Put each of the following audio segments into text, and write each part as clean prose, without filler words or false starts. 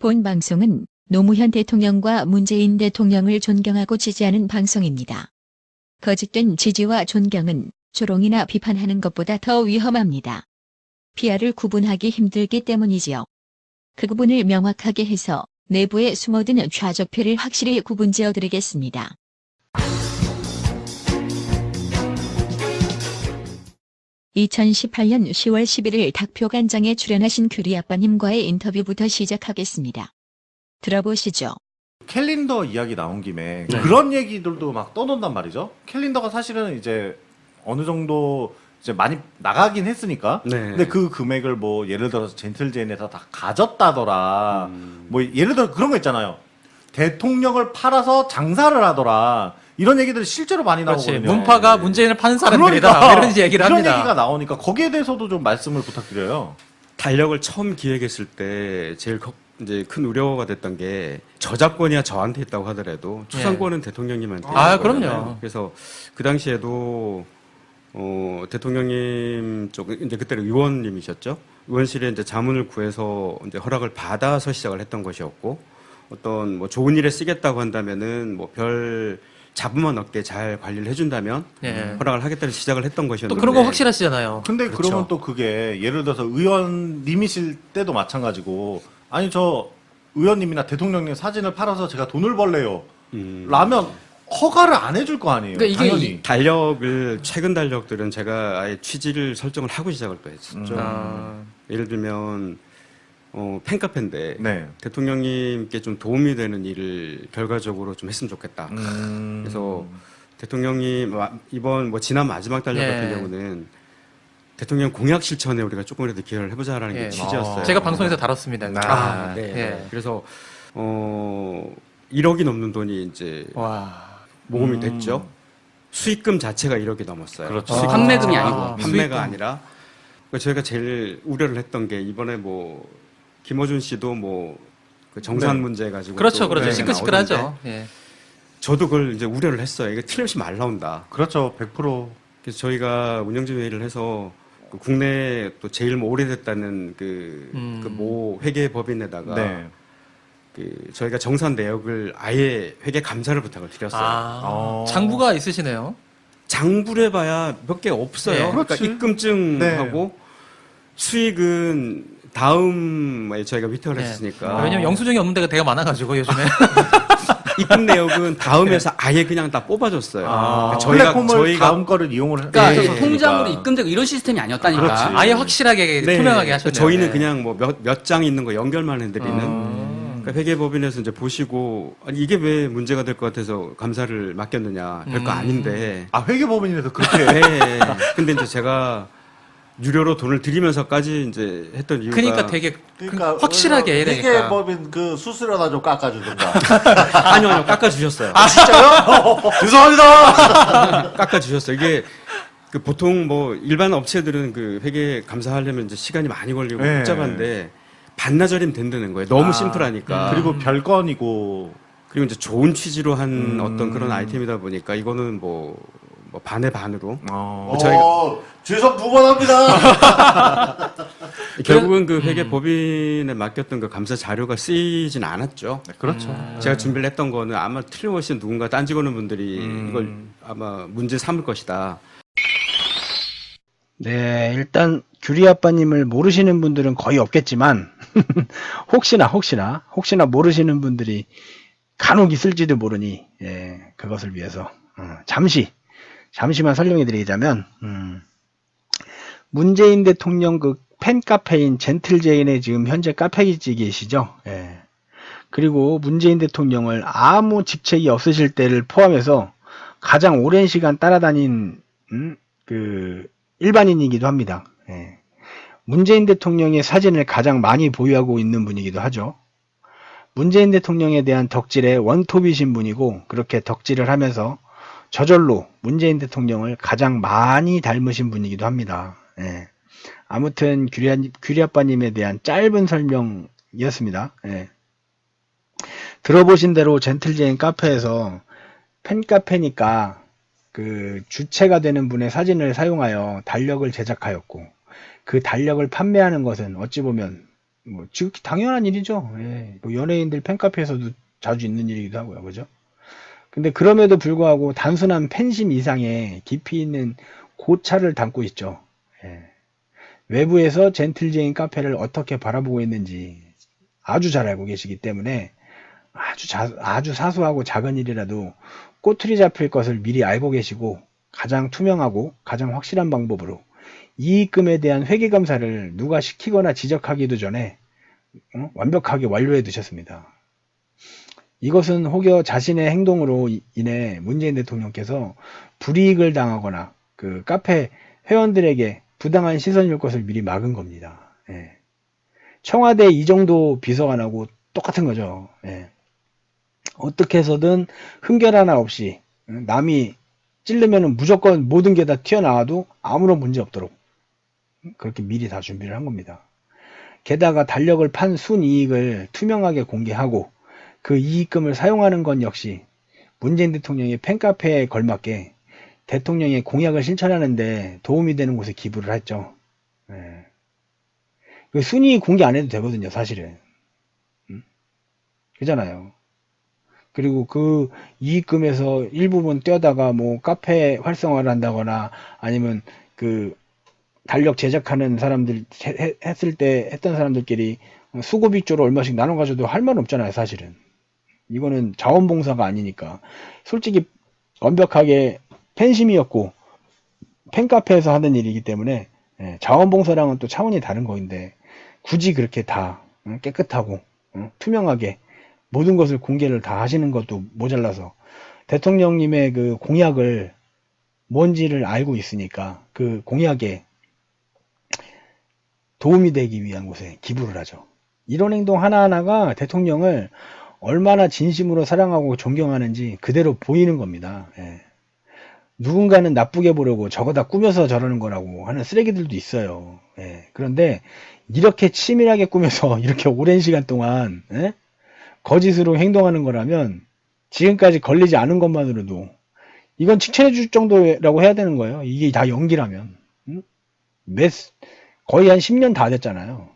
본 방송은 노무현 대통령과 문재인 대통령을 존경하고 지지하는 방송입니다. 거짓된 지지와 존경은 조롱이나 비판하는 것보다 더 위험합니다. 피아를 구분하기 힘들기 때문이지요. 그 구분을 명확하게 해서 내부에 숨어든 좌적표를 확실히 구분지어 드리겠습니다. (2018년 10월 11일) 닥표간장에 출연하신 규리 아빠님과의 인터뷰부터 시작하겠습니다. 들어보시죠. 캘린더 이야기 나온 김에 네. 그런 얘기들도 막 떠돈단 말이죠. 캘린더가 사실은 이제 어느 정도 이제 많이 나가긴 했으니까. 네. 근데 그 금액을 뭐 예를 들어서 젠틀젠에서 다 가졌다더라. 뭐 예를 들어 그런 거 있잖아요. 대통령을 팔아서 장사를 하더라. 이런 얘기들이 실제로 많이 그렇지. 나오거든요. 문파가 문재인을 파는 사람들이다. 그러니까 이런 얘기를 이런 합니다. 얘기가 나오니까 거기에 대해서도 좀 말씀을 부탁드려요. 달력을 처음 기획했을 때 제일 이제 큰 우려가 됐던 게 저작권이야 저한테 있다고 하더라도 초상권은 대통령님한테 아, 있는 거잖아요. 그럼요. 그래서 그 당시에도 대통령님 쪽 이제 그때는 의원님이셨죠. 의원실에 이제 자문을 구해서 이제 허락을 받아서 시작을 했던 것이었고 어떤 뭐 좋은 일에 쓰겠다고 한다면은 뭐 별 자본만 얻게 잘 관리를 해준다면 예. 허락을 하겠다는 시작을 했던 또 것이었는데 그런 거 확실하시잖아요. 근데 그렇죠. 그러면 또 그게 예를 들어서 의원님이실 때도 마찬가지고 아니 저 의원님이나 대통령님 사진을 팔아서 제가 돈을 벌래요 라면 허가를 안 해줄 거 아니에요. 그러니까 이게 당연히. 달력을 최근 달력들은 제가 아예 취지를 설정을 하고 시작을 또 했었죠. 아, 예를 들면 팬카페인데 네. 대통령님께 좀 도움이 되는 일을 결과적으로 좀 했으면 좋겠다. 그래서 대통령님 이번 뭐 지난 마지막 달력 예. 같은 경우는 대통령 공약 실천에 우리가 조금이라도 기여를 해보자라는 예. 게 취지였어요. 제가 방송에서 다뤘습니다. 아, 네. 예. 그래서 1억이 넘는 돈이 이제 와. 모금이 됐죠. 수익금 자체가 1억이 넘었어요. 그렇죠. 수익금 판매금이 자체가. 아니고. 판매가 수익금. 아니라 그러니까 저희가 제일 우려를 했던 게 이번에 뭐 김어준 씨도 뭐 그 정산 네. 문제 가지고 그렇죠, 또 그렇죠. 얘기가 시끌시끌하죠. 나오던데 예. 저도 그걸 이제 우려를 했어요. 이게 틀림없이 말 나온다. 그렇죠. 100%. 그래서 저희가 운영진 회의를 해서 그 국내 또 제일 뭐 오래됐다는 그 모 회계법인에다가 네. 그 저희가 정산 내역을 아예 회계 감사를 부탁을 드렸어요. 아, 장부가 있으시네요. 장부를 해봐야 몇 개 없어요. 네. 그러니까 그렇지. 입금증하고 수익은 다음에 저희가 위탁을 네. 했으니까 왜냐면 영수증이 없는 데가 되게 많아가지고 요즘에. 입금 내역은 다음에서 아예 그냥 다 뽑아줬어요. 아, 그러니까 플랫폼을 다음 거를 이용을 그러니까 했으니까. 통장으로 입금되고 이런 시스템이 아니었다니까. 그렇지. 아예 확실하게 네. 투명하게 하셨네요. 저희는 네. 그냥 뭐 몇 장 있는 거 연결만 해드리는. 그러니까 회계법인에서 이제 보시고 아니 이게 왜 문제가 될 것 같아서 감사를 맡겼느냐 별거 아닌데. 아 회계법인에서 그렇게. 네. 근데 이제 제가 유료로 돈을 들이면서까지 이제 했던 이유가 그러니까 되게 확실하게 해야 되니까. 회계법인 그 수수료나 좀 깎아주든가. 아니요 깎아주셨어요. 진짜요? 죄송합니다. 깎아주셨어요. 이게 그 보통 뭐 일반 업체들은 그 회계 감사하려면 이제 시간이 많이 걸리고 네. 복잡한데 반나절이면 된다는 거예요. 너무 심플하니까. 그리고 별건이고. 그리고 이제 좋은 취지로 한 어떤 그런 아이템이다 보니까 이거는 뭐 반의 반으로 저희가 죄송 두 번 합니다. 결국은 그 회계법인에 맡겼던 그 감사 자료가 쓰이진 않았죠. 그렇죠. 제가 준비를 했던 거는 아마 틀림없이 누군가 딴지 거는 분들이 이걸 아마 문제 삼을 것이다. 네, 일단 규리 아빠님을 모르시는 분들은 거의 없겠지만 혹시나 모르시는 분들이 간혹 있을지도 모르니 그것을 위해서 잠시만 설명해 드리자면 문재인 대통령 그 팬카페인 젠틀제인의 지금 현재 카페이지 계시죠. 그리고 문재인 대통령을 아무 직책이 없으실 때를 포함해서 가장 오랜 시간 따라다닌 그 일반인이기도 합니다. 문재인 대통령의 사진을 가장 많이 보유하고 있는 분이기도 하죠. 문재인 대통령에 대한 덕질의 원톱이신 분이고 그렇게 덕질을 하면서 저절로 문재인 대통령을 가장 많이 닮으신 분이기도 합니다. 아무튼 규리 아빠님에 대한 짧은 설명이었습니다. 들어보신 대로 젠틀제인 카페에서 팬카페니까 그 주체가 되는 분의 사진을 사용하여 달력을 제작하였고 그 달력을 판매하는 것은 어찌 보면 뭐 지극히 당연한 일이죠. 예. 뭐 연예인들 팬카페에서도 자주 있는 일이기도 하고요. 그죠? 근데 그럼에도 불구하고 단순한 팬심 이상의 깊이 있는 고찰을 담고 있죠. 예. 외부에서 젠틀제인 카페를 어떻게 바라보고 있는지 아주 잘 알고 계시기 때문에 아주 사소하고 작은 일이라도 꼬투리 잡힐 것을 미리 알고 계시고 가장 투명하고 가장 확실한 방법으로 이익금에 대한 회계검사를 누가 시키거나 지적하기도 전에 완벽하게 완료해 두셨습니다. 이것은 혹여 자신의 행동으로 인해 문재인 대통령께서 불이익을 당하거나 그 카페 회원들에게 부당한 시선일 것을 미리 막은 겁니다. 예. 청와대 이정도 비서관하고 똑같은 거죠. 예. 어떻게 해서든 흠결 하나 없이 남이 찌르면 무조건 모든 게 다 튀어나와도 아무런 문제 없도록 그렇게 미리 다 준비를 한 겁니다. 게다가 달력을 판 순이익을 투명하게 공개하고 그 이익금을 사용하는 건 역시 문재인 대통령의 팬카페에 걸맞게 대통령의 공약을 실천하는데 도움이 되는 곳에 기부를 했죠. 예. 그 순이익 공개 안 해도 되거든요, 사실은. 그잖아요. 그리고 그 이익금에서 일부분 떼어다가 뭐 카페 활성화를 한다거나 아니면 그 달력 제작하는 사람들 했던 사람들끼리 수고비조로 얼마씩 나눠 가져도 할 말 없잖아요, 사실은. 이거는 자원봉사가 아니니까. 솔직히 완벽하게 팬심이었고 팬카페에서 하는 일이기 때문에 자원봉사랑은 또 차원이 다른 거인데 굳이 그렇게 다 깨끗하고 투명하게 모든 것을 공개를 다 하시는 것도 모자라서 대통령님의 그 공약을 뭔지를 알고 있으니까 그 공약에 도움이 되기 위한 곳에 기부를 하죠. 이런 행동 하나하나가 대통령을 얼마나 진심으로 사랑하고 존경하는지 그대로 보이는 겁니다. 예. 누군가는 나쁘게 보려고 저거 다 꾸며서 저러는 거라고 하는 쓰레기들도 있어요. 예. 그런데 이렇게 치밀하게 꾸며서 이렇게 오랜 시간 동안 거짓으로 행동하는 거라면 지금까지 걸리지 않은 것만으로도 이건 칭찬해 줄 정도라고 해야 되는 거예요. 이게 다 연기라면. 거의 한 10년 다 됐잖아요.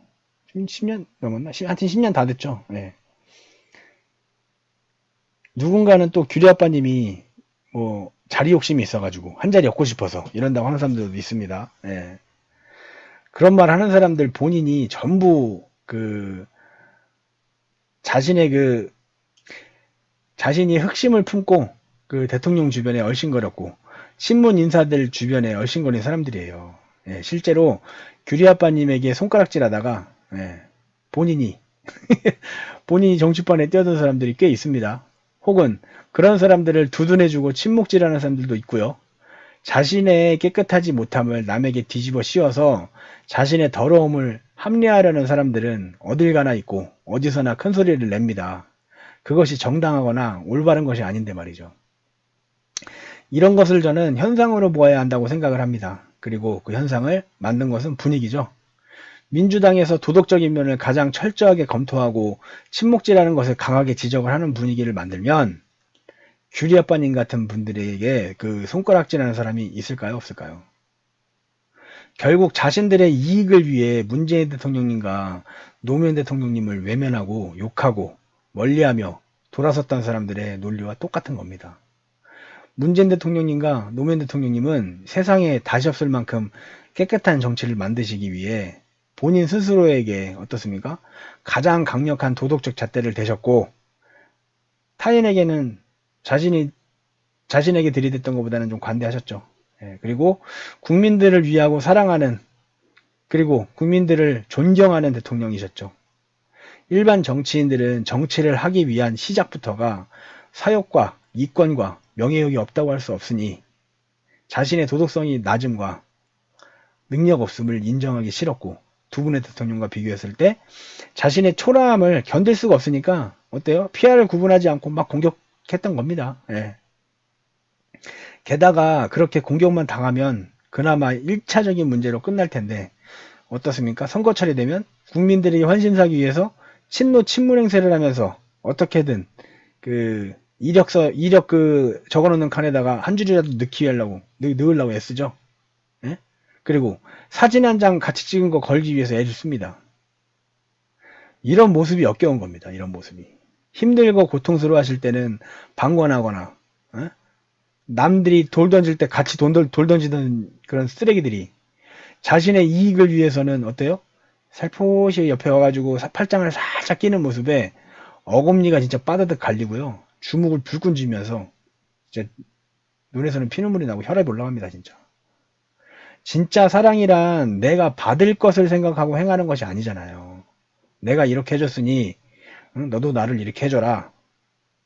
10년 넘었나? 하여튼 10년 다 됐죠. 예. 누군가는 또 규리 아빠님이 뭐 자리 욕심이 있어가지고 한 자리 얻고 싶어서 이런다고 하는 사람들도 있습니다. 예. 그런 말 하는 사람들 본인이 전부 자신이 흑심을 품고 그 대통령 주변에 얼씬거렸고 신문 인사들 주변에 얼씬거린 사람들이에요. 예, 실제로 규리 아빠님에게 손가락질 하다가 본인이 정치판에 뛰어든 사람들이 꽤 있습니다. 혹은 그런 사람들을 두둔해주고 침묵질하는 사람들도 있고요. 자신의 깨끗하지 못함을 남에게 뒤집어 씌워서 자신의 더러움을 합리화하려는 사람들은 어딜 가나 있고 어디서나 큰 소리를 냅니다. 그것이 정당하거나 올바른 것이 아닌데 말이죠. 이런 것을 저는 현상으로 보아야 한다고 생각을 합니다. 그리고 그 현상을 만든 것은 분위기죠. 민주당에서 도덕적인 면을 가장 철저하게 검토하고 침묵질하는 것을 강하게 지적을 하는 분위기를 만들면 규리 아빠님 같은 분들에게 그 손가락질하는 사람이 있을까요? 없을까요? 결국 자신들의 이익을 위해 문재인 대통령님과 노무현 대통령님을 외면하고 욕하고 멀리하며 돌아섰던 사람들의 논리와 똑같은 겁니다. 문재인 대통령님과 노무현 대통령님은 세상에 다시 없을 만큼 깨끗한 정치를 만드시기 위해 본인 스스로에게 어떻습니까? 가장 강력한 도덕적 잣대를 대셨고 타인에게는 자신에게 들이댔던 것보다는 좀 관대하셨죠. 그리고 국민들을 위하고 사랑하는 그리고 국민들을 존경하는 대통령이셨죠. 일반 정치인들은 정치를 하기 위한 시작부터가 사욕과 이권과 명예욕이 없다고 할 수 없으니 자신의 도덕성이 낮음과 능력 없음을 인정하기 싫었고 두 분의 대통령과 비교했을 때 자신의 초라함을 견딜 수가 없으니까 어때요? 피해를 구분하지 않고 막 공격했던 겁니다. 게다가 그렇게 공격만 당하면 그나마 1차적인 문제로 끝날 텐데 어떻습니까? 선거철이 되면 국민들이 환심사기 위해서 친노 친문 행세를 하면서 어떻게든 이력 적어놓는 칸에다가 한 줄이라도 넣으려고 애쓰죠. 그리고 사진 한 장 같이 찍은 거 걸기 위해서 애를 씁니다. 이런 모습이 역겨운 겁니다. 이런 모습이. 힘들고 고통스러워 하실 때는 방관하거나, 남들이 돌 던질 때 같이 돌 던지던 그런 쓰레기들이 자신의 이익을 위해서는 어때요? 살포시 옆에 와가지고 팔짱을 살짝 끼는 모습에 어금니가 진짜 빠드득 갈리고요. 주먹을 불끈 쥐면서 진짜 눈에서는 피눈물이 나고 혈압이 올라갑니다. 진짜 사랑이란 내가 받을 것을 생각하고 행하는 것이 아니잖아요. 내가 이렇게 해줬으니 너도 나를 이렇게 해줘라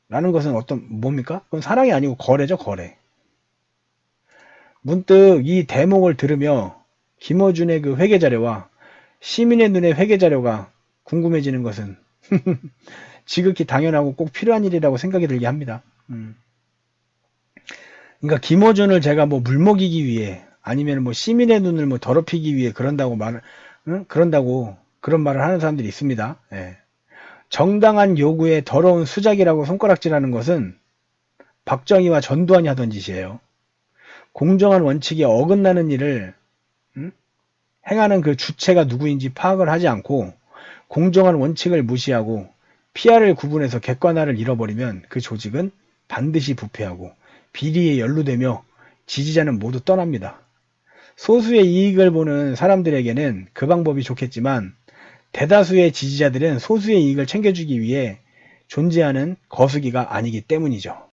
라는 것은 뭡니까? 그건 사랑이 아니고 거래죠. 거래. 문득 이 대목을 들으며 김어준의 그 회계자료와 시민의 눈의 회계자료가 궁금해지는 것은 지극히 당연하고 꼭 필요한 일이라고 생각이 들게 합니다. 그러니까 김어준을 제가 뭐 물먹이기 위해 아니면 뭐 시민의 눈을 뭐 더럽히기 위해 그런다고 그런 말을 하는 사람들이 있습니다. 예. 정당한 요구에 더러운 수작이라고 손가락질하는 것은 박정희와 전두환이 하던 짓이에요. 공정한 원칙에 어긋나는 일을 행하는 그 주체가 누구인지 파악을 하지 않고 공정한 원칙을 무시하고 피아를 구분해서 객관화를 잃어버리면 그 조직은 반드시 부패하고 비리에 연루되며 지지자는 모두 떠납니다. 소수의 이익을 보는 사람들에게는 그 방법이 좋겠지만 대다수의 지지자들은 소수의 이익을 챙겨주기 위해 존재하는 거수기가 아니기 때문이죠.